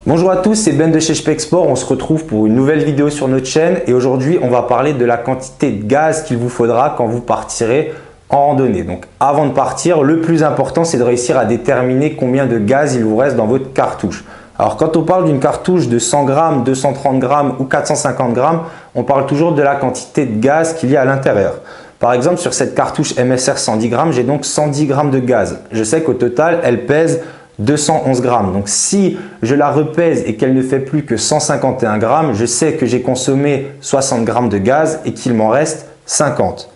Bonjour à tous, c'est Ben de chez Spexport. On se retrouve pour une nouvelle vidéo sur notre chaîne et aujourd'hui on va parler de la quantité de gaz qu'il vous faudra quand vous partirez en randonnée. Donc avant de partir, le plus important c'est de réussir à déterminer combien de gaz il vous reste dans votre cartouche. Alors quand on parle d'une cartouche de 100 grammes, 230 grammes ou 450 grammes, on parle toujours de la quantité de gaz qu'il y a à l'intérieur. Par exemple, sur cette cartouche MSR 110 grammes, j'ai donc 110 grammes de gaz. Je sais qu'au total, elle pèse 211 grammes. Donc si je la repèse et qu'elle ne fait plus que 151 grammes, je sais que j'ai consommé 60 grammes de gaz et qu'il m'en reste 50.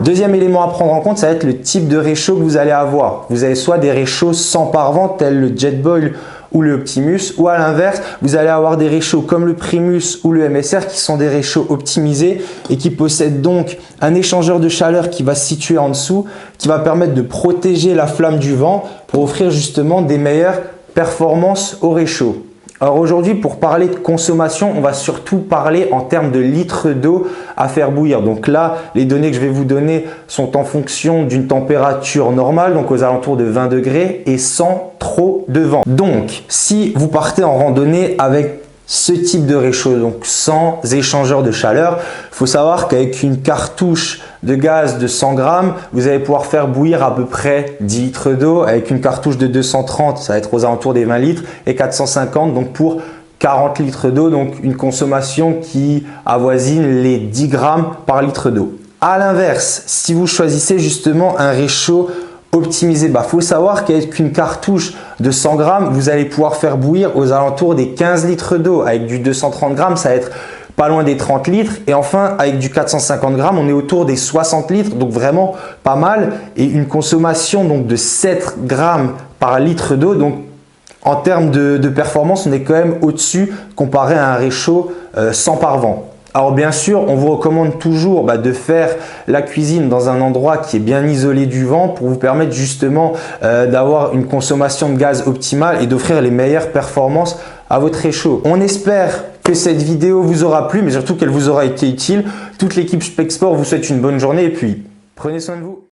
Deuxième élément à prendre en compte, ça va être le type de réchaud que vous allez avoir. Vous avez soit des réchauds sans parvent tels le Jetboil ou le Optimus, ou à l'inverse, vous allez avoir des réchauds comme le Primus ou le MSR qui sont des réchauds optimisés et qui possèdent donc un échangeur de chaleur qui va se situer en dessous, qui va permettre de protéger la flamme du vent pour offrir justement des meilleures performances au réchaud. Alors aujourd'hui, pour parler de consommation, on va surtout parler en termes de litres d'eau à faire bouillir. Donc là, les données que je vais vous donner sont en fonction d'une température normale, donc aux alentours de 20 degrés et sans trop de vent. Donc, si vous partez en randonnée avec ce type de réchaud, donc sans échangeur de chaleur, il faut savoir qu'avec une cartouche de gaz de 100 grammes, vous allez pouvoir faire bouillir à peu près 10 litres d'eau. Avec une cartouche de 230, ça va être aux alentours des 20 litres et 450 donc pour 40 litres d'eau, donc une consommation qui avoisine les 10 grammes par litre d'eau. À l'inverse, si vous choisissez justement un réchaud optimisé, faut savoir qu'avec une cartouche de 100 grammes, vous allez pouvoir faire bouillir aux alentours des 15 litres d'eau. Avec du 230 grammes, ça va être pas loin des 30 litres. Et enfin, avec du 450 grammes, on est autour des 60 litres. Donc vraiment pas mal. Et une consommation donc de 7 grammes par litre d'eau. Donc en termes de performance, on est quand même au-dessus comparé à un réchaud sans parvent. Alors bien sûr, on vous recommande toujours de faire la cuisine dans un endroit qui est bien isolé du vent pour vous permettre justement d'avoir une consommation de gaz optimale et d'offrir les meilleures performances à votre réchaud. On espère que cette vidéo vous aura plu, mais surtout qu'elle vous aura été utile. Toute l'équipe Spexport vous souhaite une bonne journée et puis prenez soin de vous.